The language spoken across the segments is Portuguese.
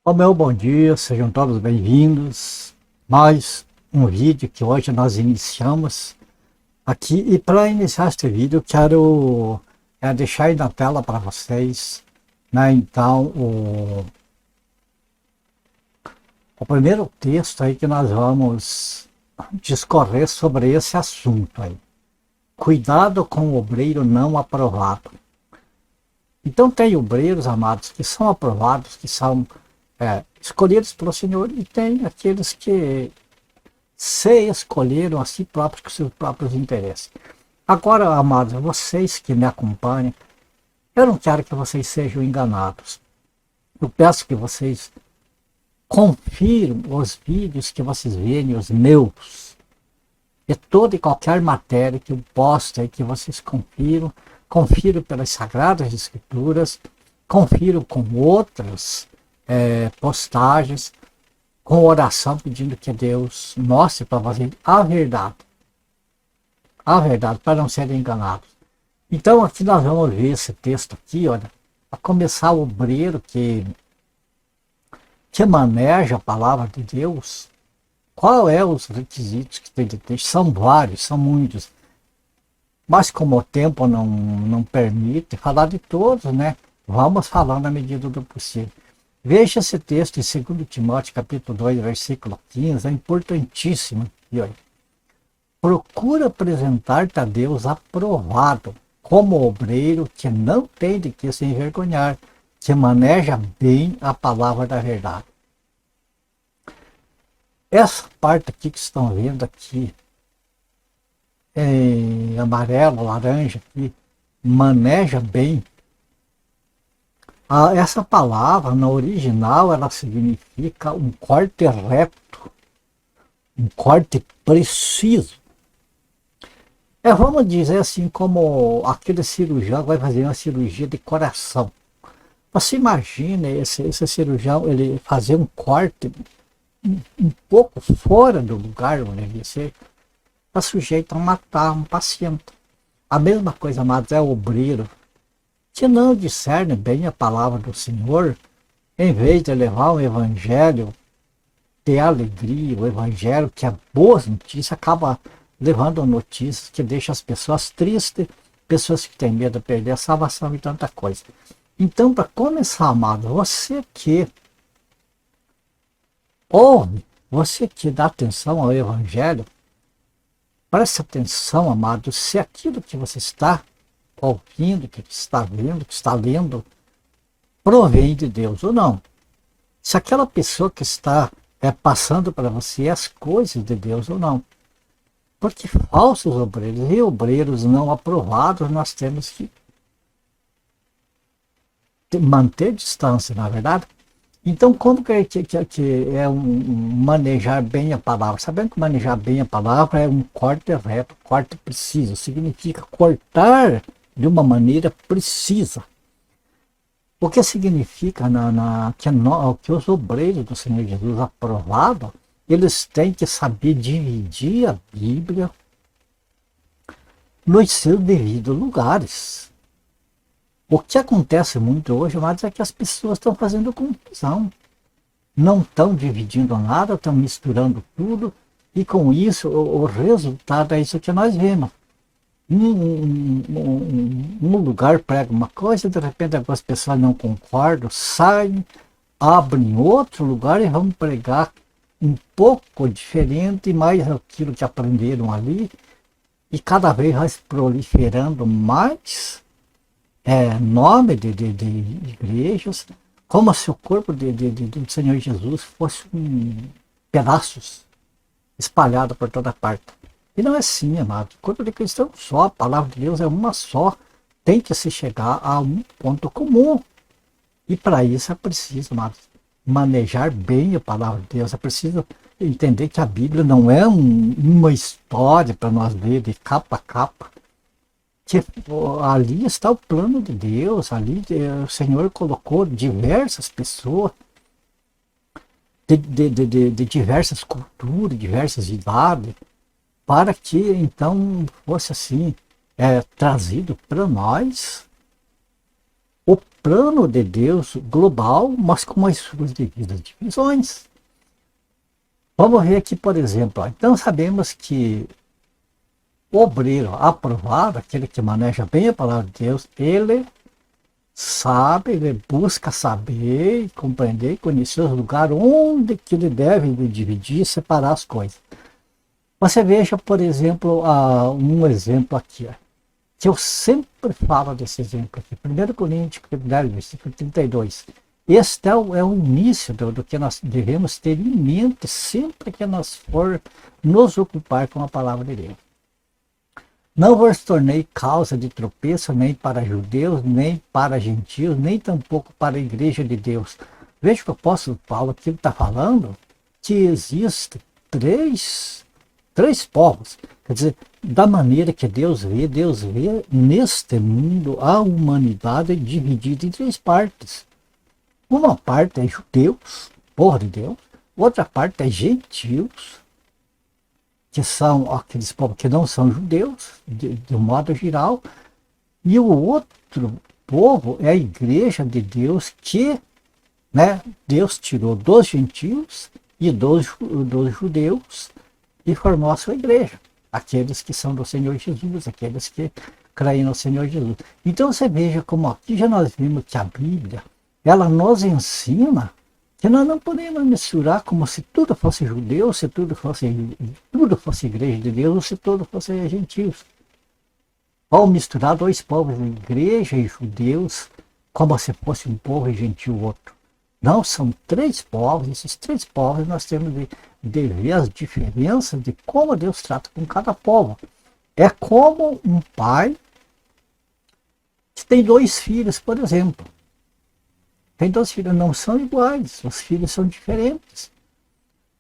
Ó, meu bom dia, sejam todos bem-vindos. Mais um vídeo que hoje nós iniciamos aqui. E para iniciar este vídeo, eu quero deixar aí na tela para vocês, né? Então, o primeiro texto aí que nós vamos discorrer sobre esse assunto aí. Cuidado com o obreiro não aprovado. Então, tem obreiros, amados, que são aprovados, que são escolhidos pelo Senhor, e tem aqueles que se escolheram a si próprios com seus próprios interesses. Agora, amados, vocês que me acompanham, eu não quero que vocês sejam enganados. Eu peço que vocês confiram os vídeos que vocês veem, os meus, e toda e qualquer matéria que eu posto aí, que vocês confiram pelas Sagradas Escrituras, confiram com outras postagens, com oração pedindo que Deus mostre para vocês a verdade, para não serem enganados. Então aqui nós vamos ver esse texto aqui, olha, a começar o obreiro que maneja a palavra de Deus. Qual é os requisitos que tem de ter? São vários, são muitos, mas como o tempo não permite falar de todos, né? Vamos falar na medida do possível. Veja esse texto em 2 Timóteo, capítulo 2, versículo 15, é importantíssimo. E olha, procura apresentar-te a Deus aprovado, como obreiro que não tem de que se envergonhar, que maneja bem a palavra da verdade. Essa parte aqui que estão vendo aqui, em amarelo, laranja, aqui, maneja bem. Essa palavra, no original, ela significa um corte reto, um corte preciso. Vamos dizer assim, como aquele cirurgião vai fazer uma cirurgia de coração. Você imagina esse cirurgião, ele fazer um corte um pouco fora do lugar onde ele ser, está sujeito a matar um paciente. A mesma coisa, amados, é o obreiro que não discerne bem a palavra do Senhor, em vez de levar um evangelho de alegria, o evangelho que é boas notícias, acaba levando notícias que deixam as pessoas tristes, pessoas que têm medo de perder a salvação e tanta coisa. Então, para começar, amado, você que ouve, você que dá atenção ao evangelho, preste atenção, amado, se aquilo que você está ouvindo, que está vendo, que está lendo, provém de Deus ou não. Se aquela pessoa que está passando para você as coisas de Deus ou não. Porque falsos obreiros e obreiros não aprovados, nós temos que manter distância, na verdade. Então, como que é manejar bem a palavra? Sabendo que manejar bem a palavra é um corte reto, corte preciso. Significa cortar de uma maneira precisa. O que significa que os obreiros do Senhor Jesus aprovados, eles têm que saber dividir a Bíblia nos seus devidos lugares. O que acontece muito hoje, mas é que as pessoas estão fazendo confusão. Não estão dividindo nada, estão misturando tudo, e com isso o resultado é isso que nós vemos. Um lugar prega uma coisa, de repente algumas pessoas não concordam, saem, abrem outro lugar e vão pregar um pouco diferente, mais aquilo que aprenderam ali, e cada vez vai proliferando mais nome de igrejas, como se o corpo do Senhor Jesus fosse pedaços espalhados por toda parte. E não é assim, amado. O corpo de Cristo é um só, a palavra de Deus é uma só. Tem que se chegar a um ponto comum. E para isso é preciso, amado, manejar bem a palavra de Deus. É preciso entender que a Bíblia não é uma história para nós ler de capa a capa. Que ali está o plano de Deus, ali o Senhor colocou diversas pessoas de diversas culturas, diversas idades, para que então fosse assim trazido para nós o plano de Deus global, mas com as suas devidas divisões. Vamos ver aqui, por exemplo, então sabemos que o obreiro aprovado, aquele que maneja bem a palavra de Deus, ele sabe, ele busca saber, compreender, conhecer os lugares onde que ele deve dividir, separar as coisas. Você veja, por exemplo, um exemplo aqui, que eu sempre falo desse exemplo aqui, 1 Coríntios, 10, versículo 32. Este é o início do que nós devemos ter em mente sempre que nós for nos ocupar com a palavra de Deus. Não vos tornei causa de tropeço nem para judeus, nem para gentios, nem tampouco para a igreja de Deus. Veja que o apóstolo Paulo aqui está falando que existem três povos. Quer dizer, da maneira que Deus vê neste mundo a humanidade dividida em três partes. Uma parte é judeus, povo de Deus, outra parte é gentios, que são aqueles povos que não são judeus, de um modo geral, e o outro povo é a igreja de Deus que, né, Deus tirou dos gentios e dos judeus e formou a sua igreja, aqueles que são do Senhor Jesus, aqueles que creem no Senhor Jesus. Então você veja como aqui já nós vimos que a Bíblia, ela nos ensina que nós não podemos misturar como se tudo fosse judeu, se tudo fosse igreja de Deus, ou se tudo fosse gentios. Ou misturar dois povos, igreja e judeus, como se fosse um povo e gentil outro. Não, são três povos, esses três povos nós temos de ver as diferenças de como Deus trata com cada povo. É como um pai que tem dois filhos, por exemplo. Tem dois filhos, não são iguais, os filhos são diferentes.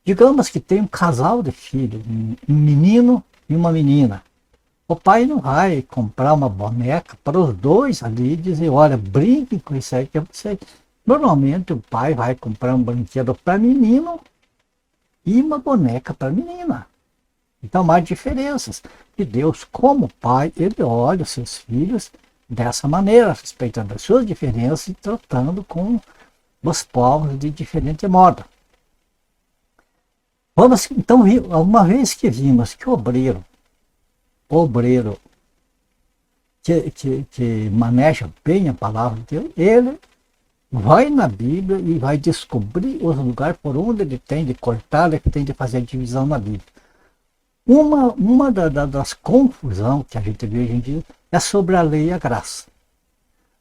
Digamos que tem um casal de filhos, um menino e uma menina. O pai não vai comprar uma boneca para os dois ali e dizer, olha, brinque com isso aí que é você. Normalmente o pai vai comprar um brinquedo para menino e uma boneca para menina. Então há diferenças. E Deus, como pai, ele olha os seus filhos dessa maneira, respeitando as suas diferenças e tratando com os povos de diferente modo. Vamos então, uma vez que vimos que o obreiro que maneja bem a palavra de Deus, ele vai na Bíblia e vai descobrir os lugares por onde ele tem de cortar, ele tem de fazer a divisão na Bíblia. Uma das confusões que a gente vê hoje em dia é sobre a lei e a graça.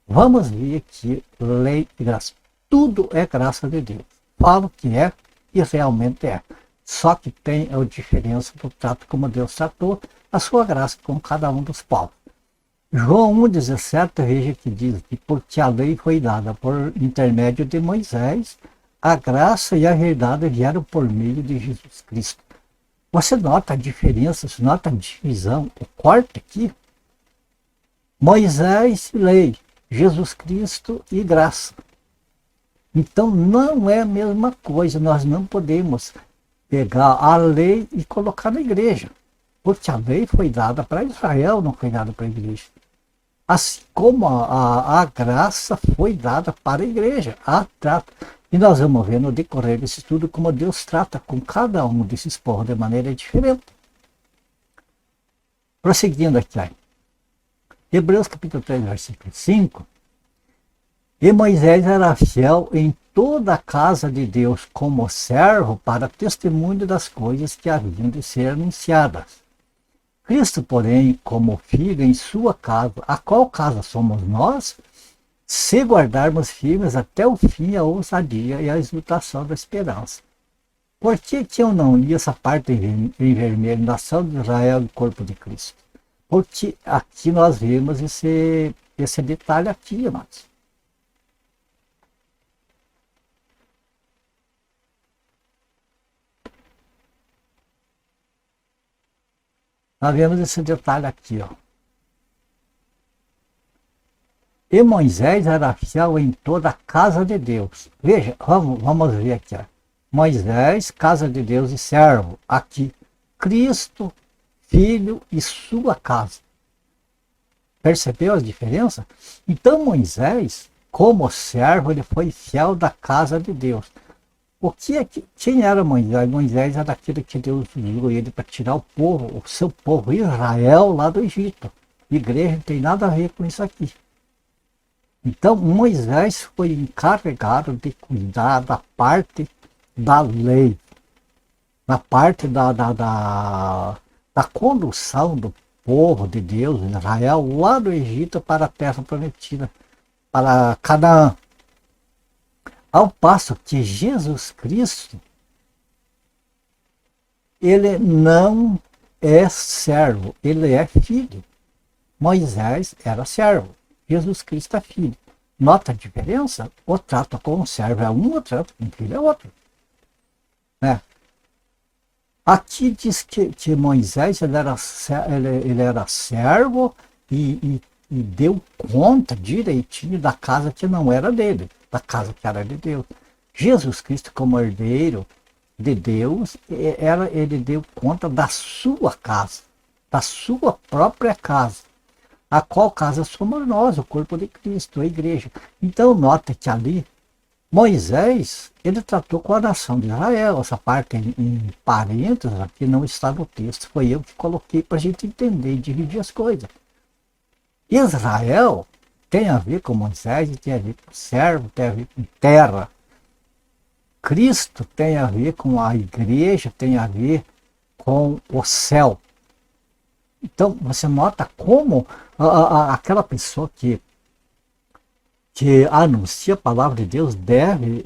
Vamos ver que lei e graça, tudo é graça de Deus. Falo que é e realmente é. Só que tem a diferença do trato como Deus tratou a sua graça com cada um dos povos. João 1,17, veja que diz que porque a lei foi dada por intermédio de Moisés, a graça e a verdade vieram por meio de Jesus Cristo. Você nota a diferença, você nota a divisão, o corte aqui? Moisés, lei, Jesus Cristo e graça. Então não é a mesma coisa, nós não podemos pegar a lei e colocar na igreja, porque a lei foi dada para Israel, não foi dada para a igreja. Assim como a graça foi dada para a igreja, e nós vamos ver no decorrer desse estudo como Deus trata com cada um desses povos de maneira diferente. Prosseguindo aqui, Hebreus capítulo 3, versículo 5. E Moisés era fiel em toda a casa de Deus como servo para testemunho das coisas que haviam de ser anunciadas. Cristo, porém, como filho em sua casa, a qual casa somos nós, se guardarmos firmes até o fim a ousadia e a exultação da esperança. Por que eu não li essa parte em vermelho, nação de Israel e corpo de Cristo? Porque aqui nós vemos esse detalhe aqui, amados. Nós vemos esse detalhe aqui, E Moisés era fiel em toda a casa de Deus. Veja, vamos ver aqui, Moisés, casa de Deus e servo. Aqui, Cristo, filho e sua casa. Percebeu a diferença? Então Moisés, como servo, ele foi fiel da casa de Deus. Quem era Moisés? Moisés era aquele que Deus usou ele para tirar o seu povo Israel lá do Egito. A igreja não tem nada a ver com isso aqui. Então Moisés foi encarregado de cuidar da parte da lei, na parte da condução do povo de Deus, Israel, lá do Egito para a terra prometida, para Canaã. Ao passo que Jesus Cristo, ele não é servo, ele é filho. Moisés era servo, Jesus Cristo é filho. Nota a diferença? O trato com o servo é um, o trato com o filho é outro. Né? Aqui diz que Moisés ele era servo e deu conta direitinho da casa que não era dele, da casa que era de Deus. Jesus Cristo, como herdeiro de Deus, ele deu conta da sua casa, da sua própria casa, a qual casa somos nós, o corpo de Cristo, a igreja. Então nota que ali Moisés, ele tratou com a nação de Israel. Essa parte em parênteses aqui não está no texto, foi eu que coloquei para a gente entender e dividir as coisas. Israel tem a ver com Moisés, tem a ver com servo, tem a ver com terra. Cristo tem a ver com a igreja, tem a ver com o céu. Então você nota como aquela pessoa que anuncia a palavra de Deus deve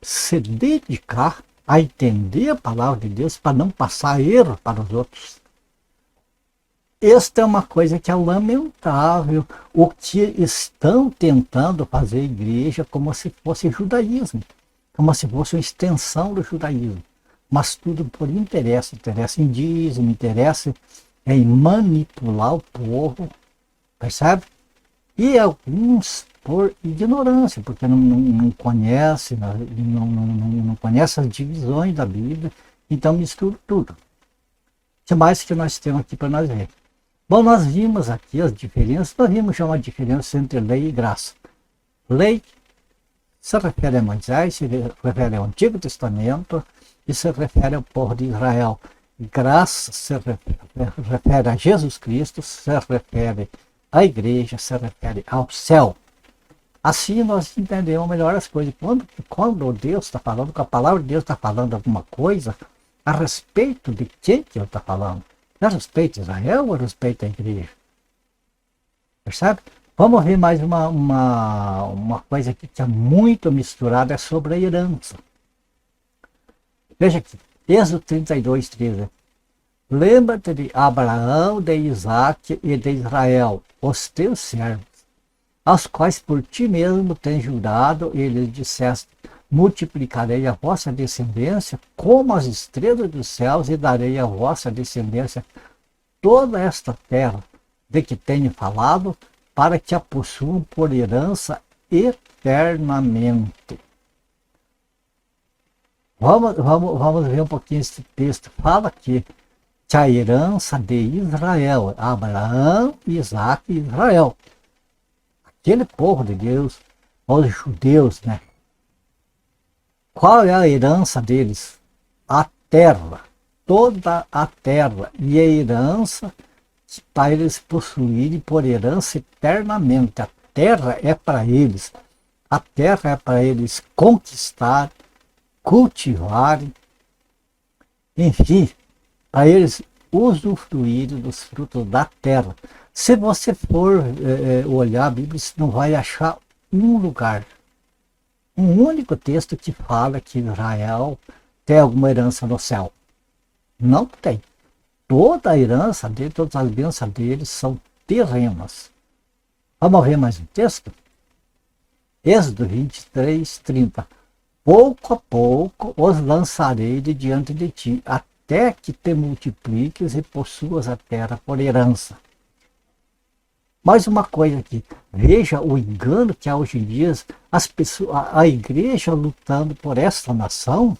se dedicar a entender a palavra de Deus para não passar erro para os outros. Esta é uma coisa que é lamentável, o que estão tentando fazer a igreja como se fosse judaísmo, como se fosse uma extensão do judaísmo, mas tudo por interesse em dízimo, interesse em manipular o povo, percebe? E alguns por ignorância, porque não conhece, não conhece as divisões da Bíblia, então mistura tudo. O que mais que nós temos aqui para nós ver? Bom, nós vimos aqui as diferenças, nós vimos já uma diferença entre lei e graça. Lei se refere a Moisés, se refere ao Antigo Testamento e se refere ao povo de Israel. Graça se refere a Jesus Cristo, se refere à igreja, se refere ao céu. Assim nós entendemos melhor as coisas. Quando Deus está falando, que a palavra de Deus está falando alguma coisa, a respeito de quem que ele está falando? A respeito de Israel ou a respeito da igreja? Percebe? Vamos ver mais uma coisa aqui que é muito misturada, é sobre a herança. Veja aqui, Êxodo 32, 13. Lembra-te de Abraão, de Isaque e de Israel, os teus servos, aos quais por ti mesmo tens jurado, e lhes disseste: multiplicarei a vossa descendência como as estrelas dos céus, e darei à vossa descendência toda esta terra de que tenho falado, para que a possuam por herança eternamente. Vamos ver um pouquinho esse texto. Fala que a herança de Israel, Abraão, Isaque e Israel. Aquele povo de Deus, os judeus, né? Qual é a herança deles? A terra, toda a terra. E a herança para eles possuírem por herança eternamente. A terra é para eles. A terra é para eles conquistar, cultivarem, enfim, para eles usufruírem dos frutos da terra. Se você for olhar a Bíblia, você não vai achar um lugar, um único texto que fala que Israel tem alguma herança no céu. Não tem. Toda a herança dele, todas as bênçãos deles são terrenas. Vamos ver mais um texto? Êxodo 23, 30. Pouco a pouco os lançarei de diante de ti, até que te multipliques e possuas a terra por herança. Mais uma coisa aqui, veja o engano que há hoje em dia, as pessoas, a igreja lutando por esta nação,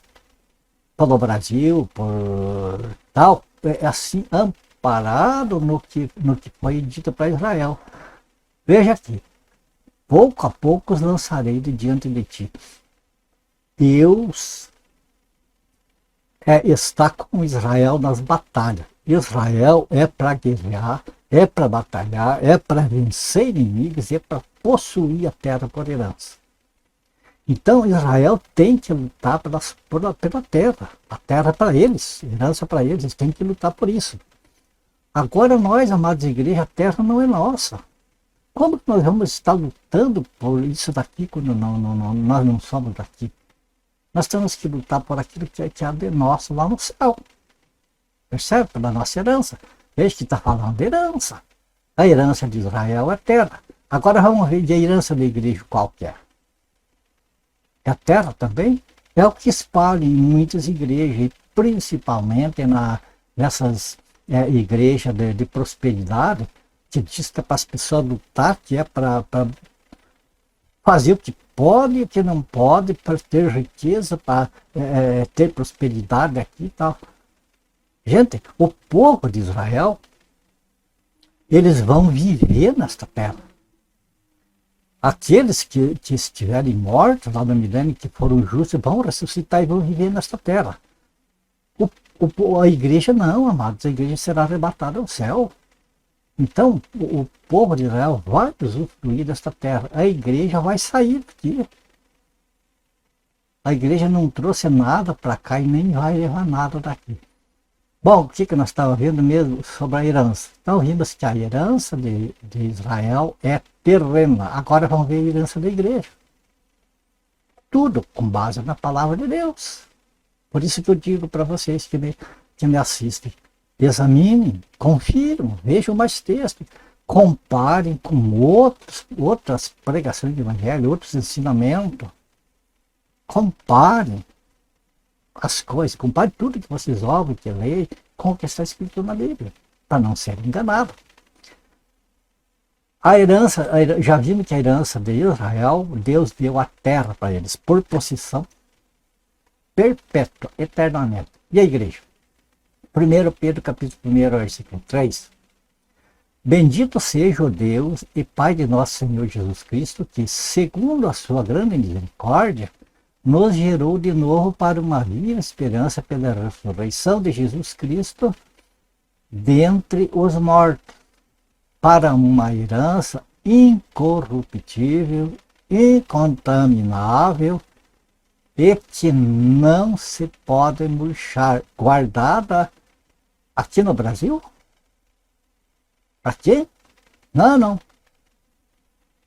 pelo Brasil, por tal, é assim, amparado no que foi dito para Israel. Veja aqui, pouco a pouco os lançarei de diante de ti. Deus está com Israel nas batalhas. Israel é para guerrear, é para batalhar, é para vencer inimigos, é para possuir a terra por herança. Então Israel tem que lutar pela terra. A terra é para eles, herança para eles, eles têm que lutar por isso. Agora nós, amados igrejas, a terra não é nossa. Como que nós vamos estar lutando por isso daqui quando nós não somos daqui? Nós temos que lutar por aquilo que é de nosso lá no céu. Percebe? Pela nossa herança. Veja que está falando de herança. A herança de Israel é terra. Agora vamos ver de a herança da igreja qual que é. É a terra também? É o que espalha em muitas igrejas, principalmente nessas igrejas de prosperidade, que diz que é para as pessoas lutar, que é para fazer o que pode e o que não pode, para ter riqueza, para ter prosperidade aqui e tal. Gente, o povo de Israel, eles vão viver nesta terra. Aqueles que estiverem mortos lá no milênio, que foram justos, vão ressuscitar e vão viver nesta terra. A igreja não, amados, a igreja será arrebatada ao céu. Então, o povo de Israel vai usufruir desta terra. A igreja vai sair daqui. A igreja não trouxe nada para cá e nem vai levar nada daqui. Bom, o que nós estávamos vendo mesmo sobre a herança? Estamos vendo que a herança de Israel é terrena. Agora vamos ver a herança da igreja. Tudo com base na palavra de Deus. Por isso que eu digo para vocês que me assistem. Examinem, confiram, vejam mais textos, comparem com outras pregações de evangelho, outros ensinamentos. Comparem as coisas, comparem tudo que vocês ouvem, que leem, com o que está escrito na Bíblia, para não ser enganado. A herança, já vimos que a herança de Israel, Deus deu a terra para eles, por possessão perpétua, eternamente. E a igreja? 1 Pedro capítulo 1, versículo 3. Bendito seja o Deus e Pai de nosso Senhor Jesus Cristo, que, segundo a sua grande misericórdia, nos gerou de novo para uma viva esperança pela ressurreição de Jesus Cristo dentre os mortos, para uma herança incorruptível, incontaminável e que não se pode murchar, guardada aqui no Brasil? Aqui? Não.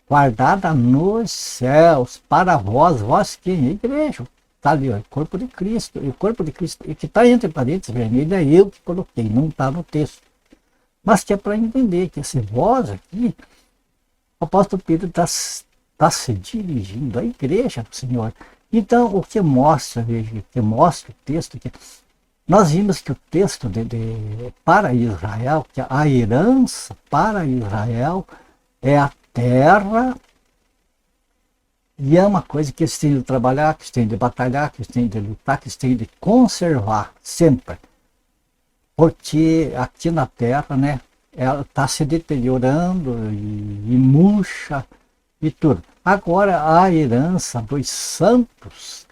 Guardada nos céus, para vós que é igreja. Está ali, o corpo de Cristo. E o corpo de Cristo, e que está entre parênteses vermelhos, é eu que coloquei, não está no texto. Mas que é para entender que esse vós aqui, o apóstolo Pedro está se dirigindo à igreja do Senhor. Então, o que mostra, veja, o que mostra o texto, que nós vimos que o texto para Israel, que a herança para Israel é a terra, e é uma coisa que eles têm de trabalhar, que eles têm de batalhar, que eles têm de lutar, que eles têm de conservar sempre. Porque aqui na terra, né, ela está se deteriorando e murcha e tudo. Agora, a herança dos santos,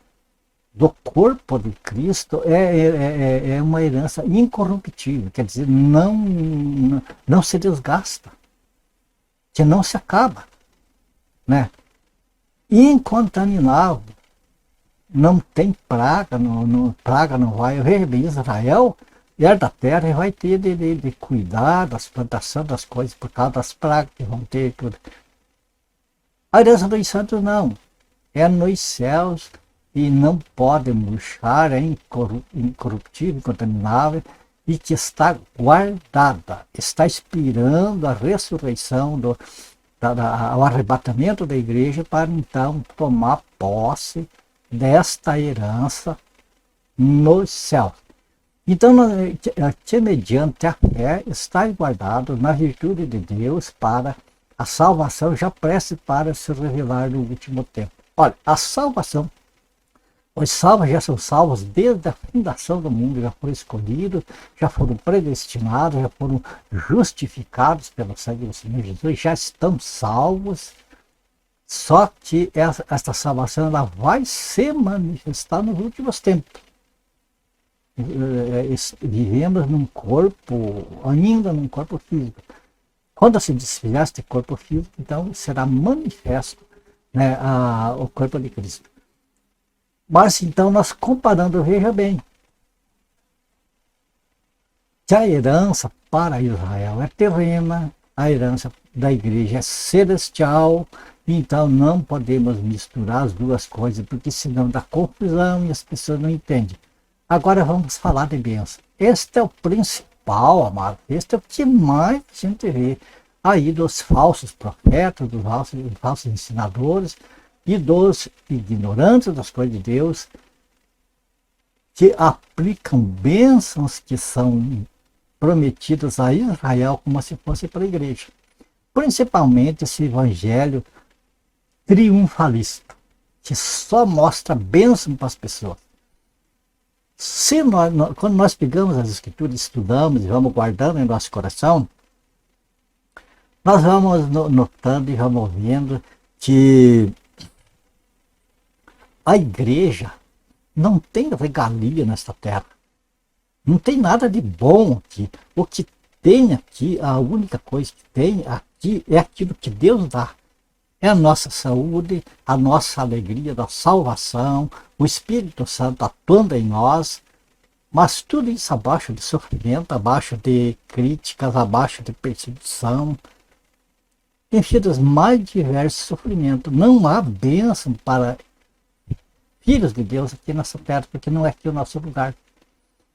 do corpo de Cristo, é uma herança incorruptível, quer dizer, não se desgasta, que não se acaba, né? Incontaminável, não tem praga, praga não vai. Veja bem, Israel da terra e vai ter de cuidar das plantações, das coisas, por causa das pragas que vão ter tudo. A herança dos santos não, é nos céus e não pode murchar, é incorruptível, incontaminável e que está guardada, está esperando a ressurreição, o arrebatamento da igreja para então tomar posse desta herança nos céus. Então, que mediante a fé está guardado na virtude de Deus para a salvação já prestes para se revelar no último tempo. Olha, a salvação, os salvos já são salvos desde a fundação do mundo, já foram escolhidos, já foram predestinados, já foram justificados pelo sangue do Senhor Jesus, já estão salvos Só que esta salvação ela vai se manifestar nos últimos tempos. Vivemos num corpo, ainda num corpo físico. Quando se desfizer este corpo físico, então será manifesto, né, o corpo de Cristo. Mas então nós comparando, veja bem, que a herança para Israel é terrena, a herança da igreja é celestial, então não podemos misturar as duas coisas, porque senão dá confusão e as pessoas não entendem. Agora vamos falar de bênção. Este é o principal, amado. Este é o que mais a gente vê aí dos falsos profetas, dos falsos ensinadores e dos ignorantes das coisas de Deus, que aplicam bênçãos que são prometidas a Israel como se fosse para a igreja. Principalmente esse evangelho triunfalista, que só mostra bênção para as pessoas. Quando nós pegamos as escrituras, estudamos e vamos guardando em nosso coração, nós vamos notando e vamos vendo que a igreja não tem regalia nesta terra. Não tem nada de bom aqui. O que tem aqui, a única coisa que tem aqui é aquilo que Deus dá. É a nossa saúde, a nossa alegria da salvação, o Espírito Santo atuando em nós, mas tudo isso abaixo de sofrimento, abaixo de críticas, abaixo de perseguição, enfim, dos mais diversos sofrimentos. Não há bênção para filhos de Deus aqui nessa terra, porque não é aqui o nosso lugar.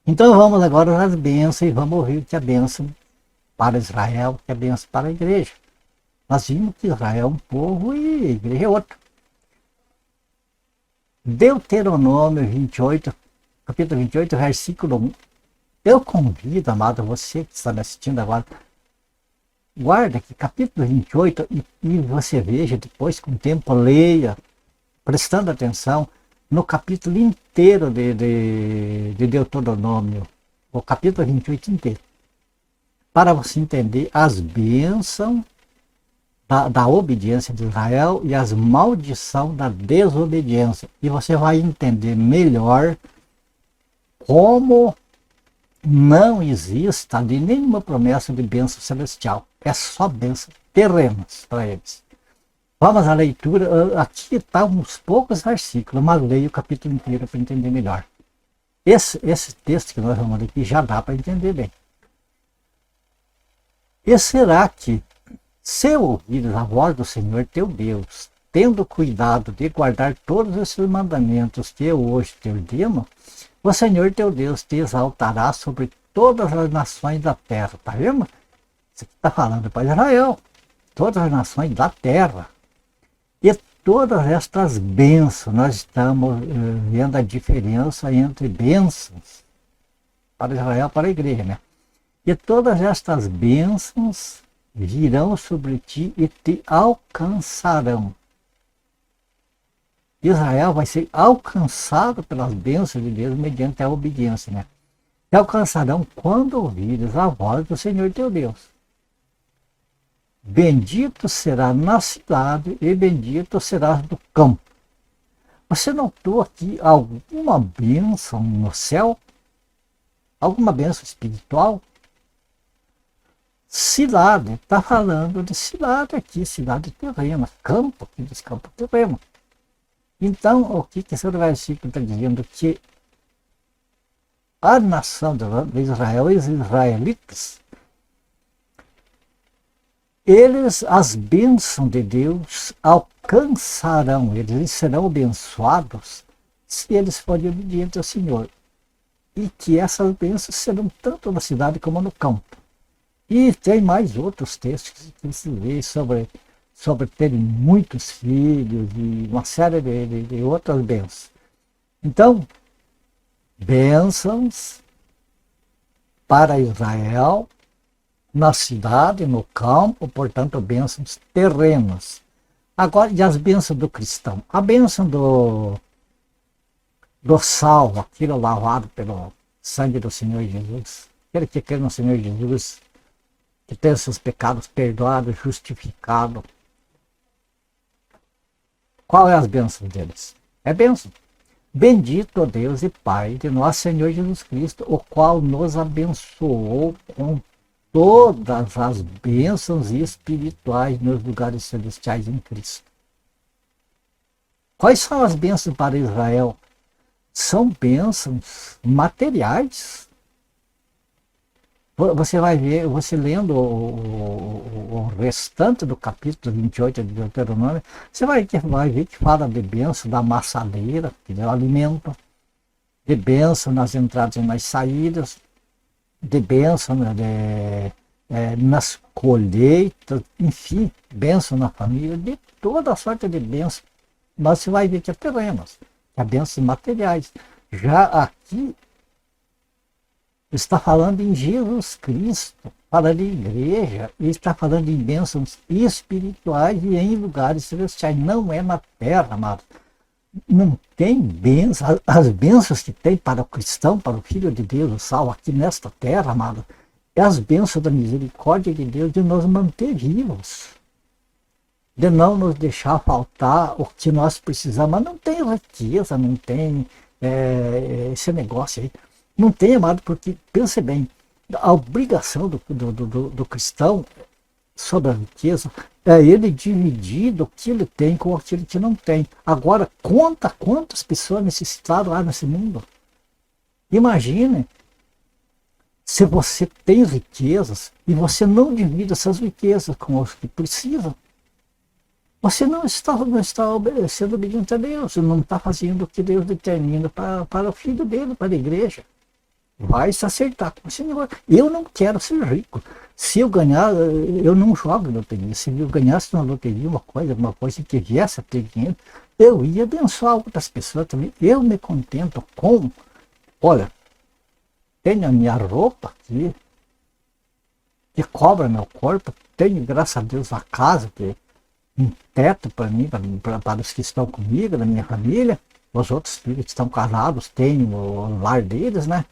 Então vamos agora às bênçãos e vamos ouvir que é bênção para Israel, que é bênção para a igreja. Nós vimos que Israel é um povo e a igreja é outro. Deuteronômio 28, capítulo 28, versículo 1. Eu convido, amado, você que está me assistindo agora, guarda aqui, capítulo 28, e você veja depois, com o tempo, leia, prestando atenção no capítulo inteiro de Deuteronômio, o capítulo 28 inteiro, para você entender as bênçãos da obediência de Israel e as maldições da desobediência. E você vai entender melhor como não existe ali nenhuma promessa de bênção celestial. É só bênção terrenas para eles. Vamos à leitura. Aqui está uns poucos versículos, mas leia o capítulo inteiro para entender melhor. Esse texto que nós vamos ler aqui já dá para entender bem. E será que, se ouvires a voz do Senhor teu Deus, tendo cuidado de guardar todos esses mandamentos que eu hoje te ordeno, o Senhor teu Deus te exaltará sobre todas as nações da terra. Está vendo? Isso aqui está falando para Israel. Todas as nações da terra. E todas estas bênçãos, nós estamos vendo a diferença entre bênçãos para Israel e para a igreja, né? E todas estas bênçãos virão sobre ti e te alcançarão. Israel vai ser alcançado pelas bênçãos de Deus mediante a obediência, né? Te alcançarão quando ouvires a voz do Senhor teu Deus. Bendito será na cidade e bendito serás no campo. Você notou aqui alguma bênção no céu? Alguma bênção espiritual? Cidade, está falando de cidade aqui, cidade terrena, campo, aqui diz campo terreno. Então, o que esse versículo está dizendo? Que a nação de Israel, os israelitas, eles, as bênçãos de Deus alcançarão, eles serão abençoados se eles forem obedientes ao Senhor. E que essas bênçãos serão tanto na cidade como no campo. E tem mais outros textos que se vê sobre terem muitos filhos e uma série de outras bênçãos. Então, bênçãos para Israel, na cidade, no campo, portanto, bênçãos terrenas. Agora, e as bênçãos do cristão? A bênção do salvo, aquilo lavado pelo sangue do Senhor Jesus. Aquele que crê no Senhor Jesus, que tem seus pecados perdoados, justificados. Qual é as bênçãos deles? É bênção. Bendito, ó Deus e Pai de nosso Senhor Jesus Cristo, o qual nos abençoou com todas as bênçãos espirituais nos lugares celestiais em Cristo. Quais são as bênçãos para Israel? São bênçãos materiais. Você vai ver, você lendo o restante do capítulo 28 de Deuteronômio, você vai ver que fala de bênção da maçadeira, que é o alimento, de bênção nas entradas e nas saídas, de bênção nas colheitas, enfim, bênção na família, de toda sorte de bênção. Mas você vai ver que é terrenos, que é bênçãos materiais. Já aqui está falando em Jesus Cristo, falando em igreja, e está falando em bênçãos espirituais e em lugares celestiais. Não é na terra, amado. Não tem bênçãos. As bênçãos que tem para o cristão, para o Filho de Deus, o salvo aqui nesta terra, amado, é as bênçãos da misericórdia de Deus de nos manter vivos, de não nos deixar faltar o que nós precisamos. Mas não tem riqueza, não tem esse negócio aí. Não tem, amado, porque, pense bem, a obrigação do cristão sobre a riqueza é ele dividir o que ele tem com aquilo que não tem. Agora, conta quantas pessoas necessitadas há nesse mundo. Imagine se você tem riquezas e você não divide essas riquezas com os que precisam. Você não está sendo obediente a Deus, você não está fazendo o que Deus determina para o filho dele, para a igreja. Vai se acertar com o Senhor. Eu não quero ser rico. Se eu ganhar, eu não jogo na loteria. Se eu ganhasse na loteria alguma coisa que viesse a ter dinheiro, eu ia abençoar outras pessoas também. Eu me contento com, olha, tenho a minha roupa aqui, que cobra meu corpo, tenho, graças a Deus, a casa, que um teto para mim, para os que estão comigo, da minha família. Os outros filhos que estão casados têm o lar deles, né?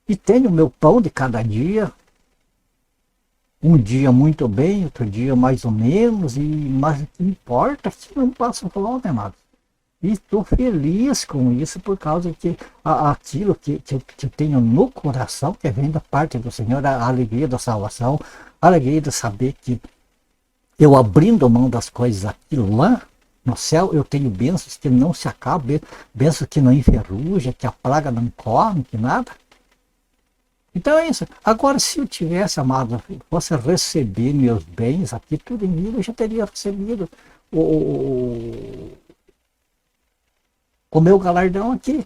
E tenho o meu pão de cada dia, um dia muito bem, outro dia mais ou menos, mas o que importa é que não passo fome, amado. E estou feliz com isso, por causa que aquilo que eu tenho no coração, que vem da parte do Senhor, a alegria da salvação, a alegria de saber que eu abrindo mão das coisas aqui lá no céu, eu tenho bênçãos que não se acabam, bênçãos que não enferrujam, que a praga não come, que nada. Então é isso. Agora, se eu tivesse, amado, fosse receber meus bens aqui, tudo em vida, eu já teria recebido o meu galardão aqui.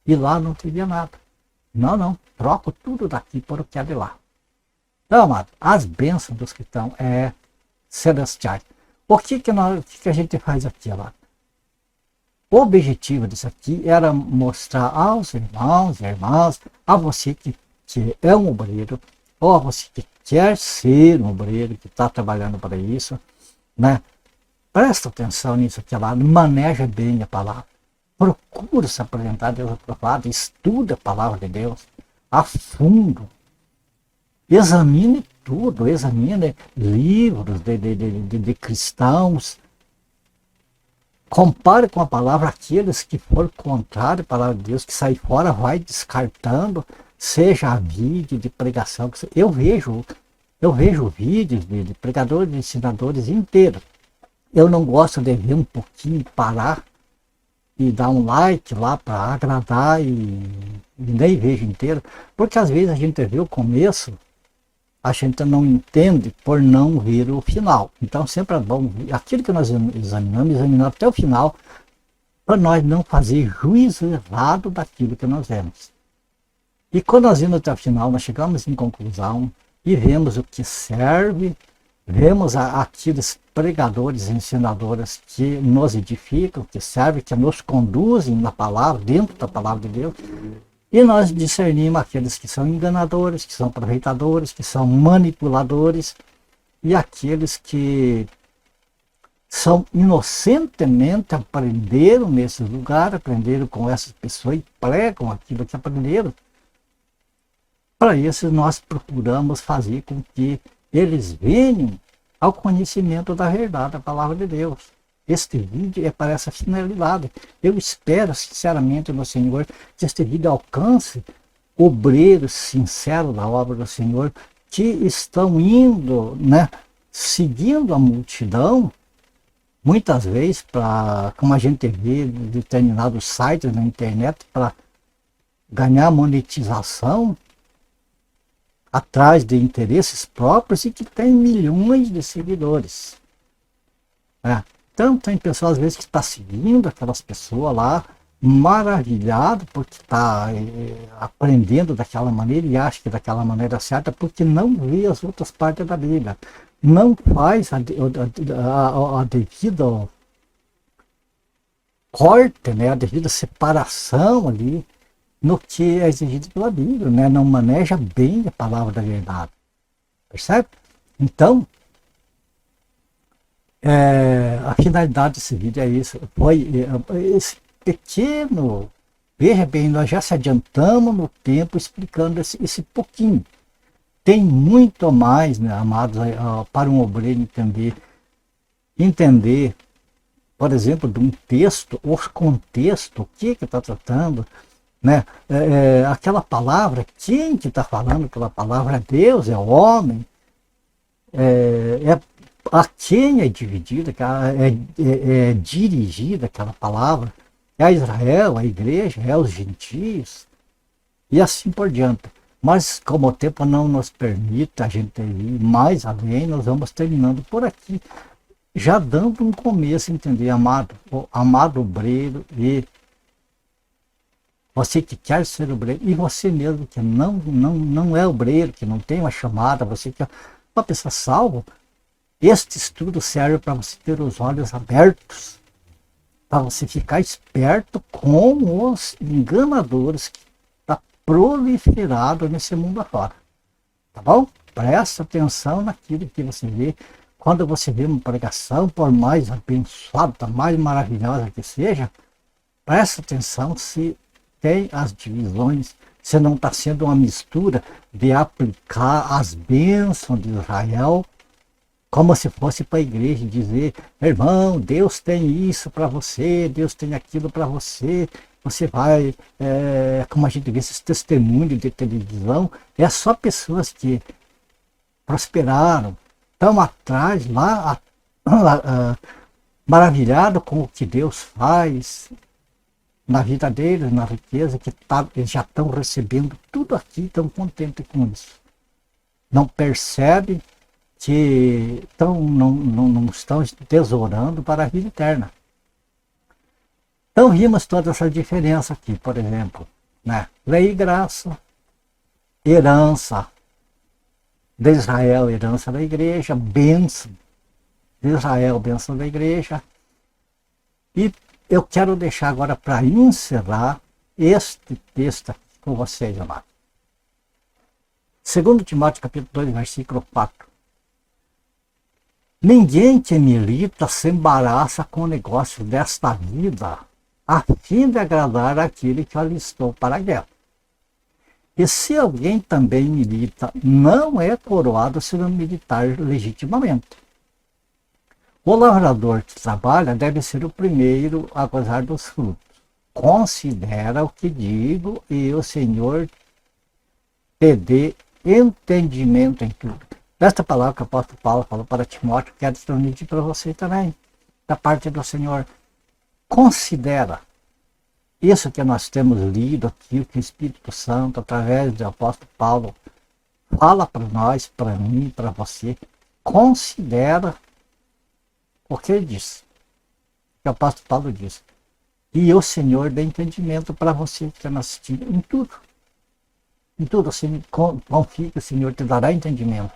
E lá não teria nada. Não. Troco tudo daqui por o que é de lá. Então, amado, as bênçãos dos cristãos celestiais. O que a gente faz aqui, amado? O objetivo disso aqui era mostrar aos irmãos e irmãs, a você que é um obreiro, ou você que quer ser um obreiro, que está trabalhando para isso, né? Presta atenção nisso aqui, maneja bem a palavra. Procura se apresentar a Deus aprovado, estuda a palavra de Deus a fundo. Examine tudo, examine livros de cristãos. Compare com a palavra aqueles que for contrário à palavra de Deus, que sai fora, vai descartando. Seja vídeo de pregação, eu vejo vídeos de pregadores, de ensinadores inteiros. Eu não gosto de ver um pouquinho, parar e dar um like lá para agradar e nem vejo inteiro, porque às vezes a gente vê o começo, a gente não entende por não ver o final. Então sempre é bom aquilo que nós examinar até o final, para nós não fazer juízo errado daquilo que nós vemos. E quando nós vimos até o final, nós chegamos em conclusão e vemos o que serve, vemos aqueles pregadores e ensinadoras que nos edificam, que servem, que nos conduzem na palavra, dentro da palavra de Deus, e nós discernimos aqueles que são enganadores, que são aproveitadores, que são manipuladores, e aqueles que são inocentemente aprenderam nesse lugar, aprenderam com essas pessoas e pregam aquilo que aprenderam. Para isso, nós procuramos fazer com que eles venham ao conhecimento da verdade, da palavra de Deus. Este vídeo é para essa finalidade. Eu espero, sinceramente, meu Senhor, que este vídeo alcance obreiros sinceros da obra do Senhor, que estão indo, né, seguindo a multidão, muitas vezes, para, como a gente vê, determinados sites na internet, para ganhar monetização, atrás de interesses próprios, e que tem milhões de seguidores. Então tem pessoas às vezes que está seguindo aquelas pessoas lá, maravilhado porque está aprendendo daquela maneira e acha que daquela maneira certa, porque não vê as outras partes da Bíblia, não faz a devida corte, né, a devida separação ali no que é exigido pela Bíblia, né, não maneja bem a palavra da verdade, percebe? Então, a finalidade desse vídeo é isso, foi esse pequeno, veja bem, nós já se adiantamos no tempo explicando esse pouquinho. Tem muito mais, né, amados, para um obreiro entender, por exemplo, de um texto, o contexto, o que está tratando, né? Aquela palavra, quem que está falando aquela palavra? É Deus, é homem, a quem é dividida, é dirigida aquela palavra, é a Israel, a igreja, é os gentios, e assim por diante. Mas como o tempo não nos permite a gente ir mais além, nós vamos terminando por aqui, já dando um começo, entender, amado obreiro, e você que quer ser obreiro, e você mesmo que não é obreiro, que não tem uma chamada, você que é uma pessoa salva, este estudo serve para você ter os olhos abertos, para você ficar esperto com os enganadores que está proliferado nesse mundo afora. Tá bom? Presta atenção naquilo que você vê. Quando você vê uma pregação, por mais abençoada, mais maravilhosa que seja, presta atenção se tem as divisões, se não está sendo uma mistura de aplicar as bênçãos de Israel como se fosse para a igreja e dizer, irmão, Deus tem isso para você, Deus tem aquilo para você, você vai, como a gente vê esses testemunhos de televisão, é só pessoas que prosperaram, estão atrás lá, maravilhado com o que Deus faz na vida deles, na riqueza, que eles já estão recebendo tudo aqui, estão contentes com isso. Não percebem que não estão tesourando para a vida eterna. Então vimos toda essa diferença aqui, por exemplo, né? Lei e graça, herança de Israel, herança da igreja, bênção de Israel, bênção da igreja. E eu quero deixar agora para encerrar este texto aqui com vocês, amados. 2 Timóteo capítulo 2, versículo 4. Ninguém que milita se embaraça com o negócio desta vida, a fim de agradar aquele que alistou para a guerra. E se alguém também milita, não é coroado se não militar legitimamente. O lavrador que trabalha deve ser o primeiro a gozar dos frutos. Considera o que digo e o Senhor te dê entendimento em tudo. Esta palavra que o apóstolo Paulo falou para Timóteo, quero transmitir para você também, da parte do Senhor. Considera isso que nós temos lido aqui, o que o Espírito Santo, através do apóstolo Paulo, fala para nós, para mim, para você. Considera o que ele diz. O apóstolo Paulo diz. E o Senhor dê entendimento para você que está me assistindo em tudo. Em tudo, assim, confie que o Senhor te dará entendimento.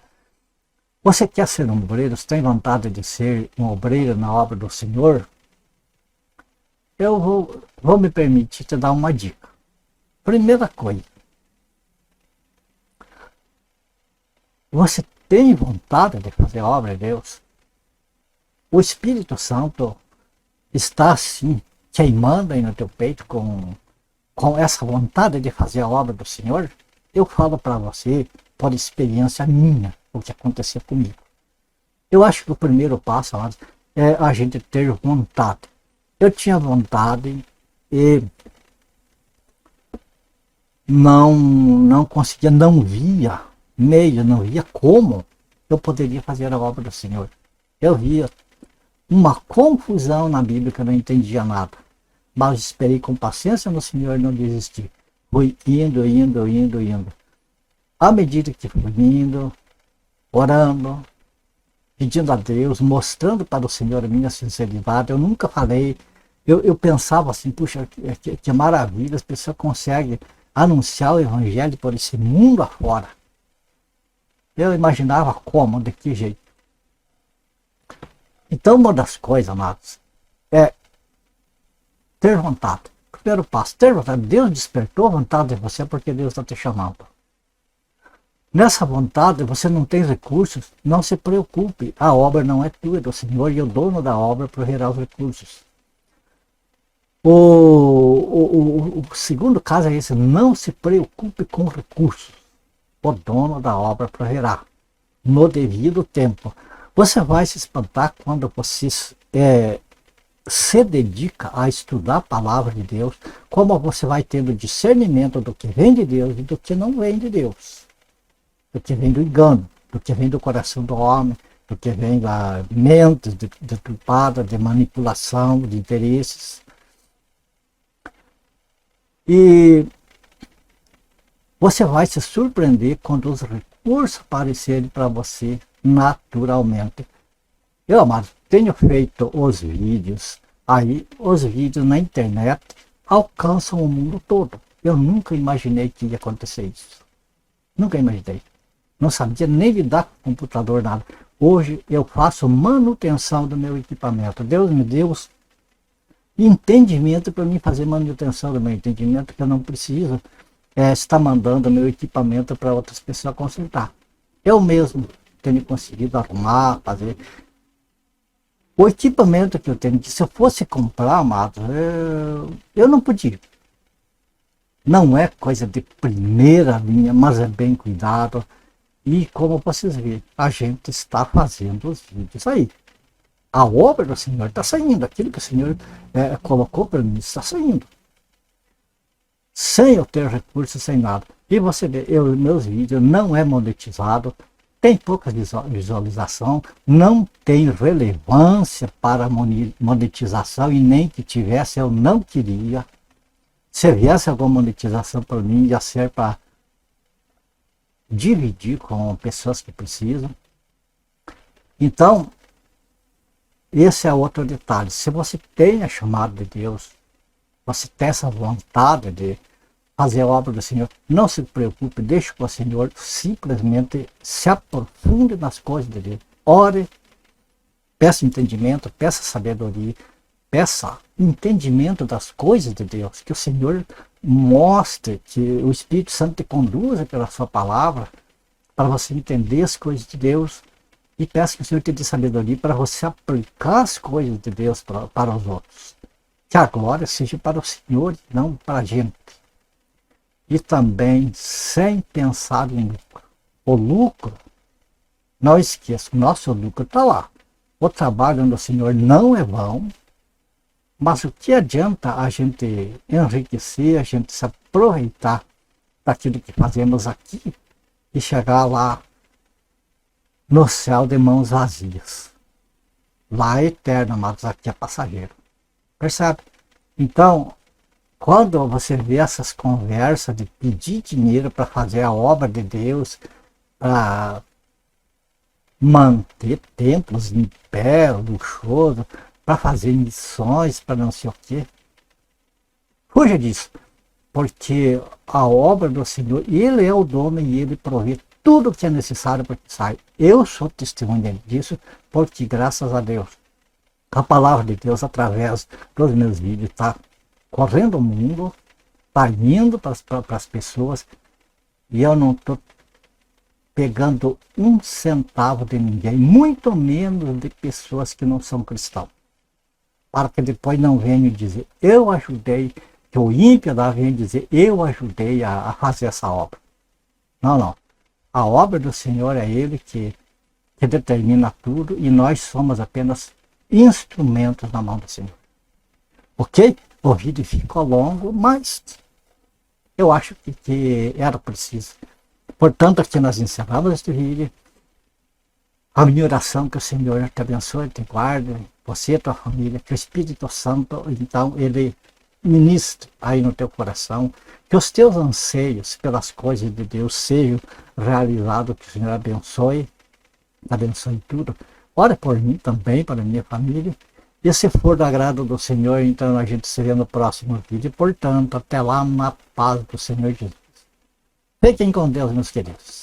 Você quer ser um obreiro? Você tem vontade de ser um obreiro na obra do Senhor? Eu vou me permitir te dar uma dica. Primeira coisa. Você tem vontade de fazer a obra de Deus? O Espírito Santo está assim, queimando aí no teu peito com essa vontade de fazer a obra do Senhor? Eu falo para você, por experiência minha, o que aconteceu comigo. Eu acho que o primeiro passo é a gente ter vontade. Eu tinha vontade e não conseguia, não via meio, não via como eu poderia fazer a obra do Senhor. Eu via uma confusão na Bíblia que eu não entendia nada. Mas esperei com paciência no Senhor e não desisti. Fui indo, indo, indo, indo. À medida que fui indo, orando, pedindo a Deus, mostrando para o Senhor a minha sinceridade, eu nunca falei. Eu pensava assim, puxa, que maravilha, as pessoas conseguem anunciar o Evangelho por esse mundo afora. Eu imaginava como, de que jeito. Então, uma das coisas, amados, é ter vontade. Primeiro passo, ter vontade. Deus despertou a vontade de você porque Deus está te chamando. Nessa vontade, você não tem recursos, não se preocupe. A obra não é tua, é do Senhor e o dono da obra proverá os recursos. O segundo caso é esse, não se preocupe com recursos. O dono da obra proverá no devido tempo. Você vai se espantar quando você se dedica a estudar a palavra de Deus, como você vai tendo discernimento do que vem de Deus e do que não vem de Deus. Do que vem do engano, do que vem do coração do homem, do que vem da mente deturpada, de manipulação, de interesses. E você vai se surpreender quando os recursos aparecerem para você naturalmente. Eu, amado, tenho feito os vídeos, aí os vídeos na internet alcançam o mundo todo. Eu nunca imaginei que ia acontecer isso. Nunca imaginei. Não sabia nem lidar com o computador, nada. Hoje eu faço manutenção do meu equipamento. Deus me deu entendimento para mim fazer manutenção do meu entendimento, que eu não preciso estar mandando meu equipamento para outras pessoas consertar. Eu mesmo tenho conseguido arrumar, fazer. O equipamento que eu tenho, que se eu fosse comprar, amado, eu não podia. Não é coisa de primeira linha, mas é bem cuidado. E como vocês veem, a gente está fazendo os vídeos aí. A obra do Senhor está saindo, aquilo que o Senhor colocou para mim está saindo. Sem eu ter recursos, sem nada. E você vê, meus vídeos não é monetizado, tem pouca visualização, não tem relevância para monetização e nem que tivesse eu não queria. Se viesse alguma monetização para mim, ia ser para dividir com pessoas que precisam. Então, esse é outro detalhe. Se você tem a chamada de Deus, você tem essa vontade de fazer a obra do Senhor, não se preocupe, deixe que o Senhor simplesmente se aprofunde nas coisas de Deus. Ore, peça entendimento, peça sabedoria, peça entendimento das coisas de Deus, que o Senhor mostre, que o Espírito Santo te conduza pela sua palavra, para você entender as coisas de Deus, e peça que o Senhor te dê sabedoria para você aplicar as coisas de Deus para os outros. Que a glória seja para o Senhor e não para a gente. E também sem pensar em lucro. O lucro, não esqueça, o nosso lucro está lá. O trabalho do Senhor não é vão, mas o que adianta a gente enriquecer, a gente se aproveitar daquilo que fazemos aqui e chegar lá no céu de mãos vazias. Lá é eterno, mas aqui é passageiro. Percebe? Então, quando você vê essas conversas de pedir dinheiro para fazer a obra de Deus, para manter templos em pé, luxuoso, para fazer missões, para não sei o quê, fuja disso. Porque a obra do Senhor, Ele é o dono e Ele provê tudo o que é necessário para que saia. Eu sou testemunha disso, porque graças a Deus, a palavra de Deus, através dos meus vídeos, está correndo o mundo, está indo para as pessoas, e eu não estou pegando um centavo de ninguém, muito menos de pessoas que não são cristãos. Para que depois não venham dizer, eu ajudei, que o ímpio lá venha dizer, eu ajudei a fazer essa obra. Não, não. A obra do Senhor é Ele que determina tudo e nós somos apenas instrumentos na mão do Senhor. Ok? O vídeo ficou longo, mas eu acho que era preciso. Portanto, aqui nós encerramos este vídeo. A minha oração que o Senhor te abençoe, te guarde, você e tua família, que o Espírito Santo, então, ele ministre aí no teu coração, que os teus anseios pelas coisas de Deus sejam realizados, que o Senhor abençoe tudo. Ora por mim também, para a minha família. E se for do agrado do Senhor, então a gente se vê no próximo vídeo. Portanto, até lá, na paz do Senhor Jesus. Fiquem com Deus, meus queridos.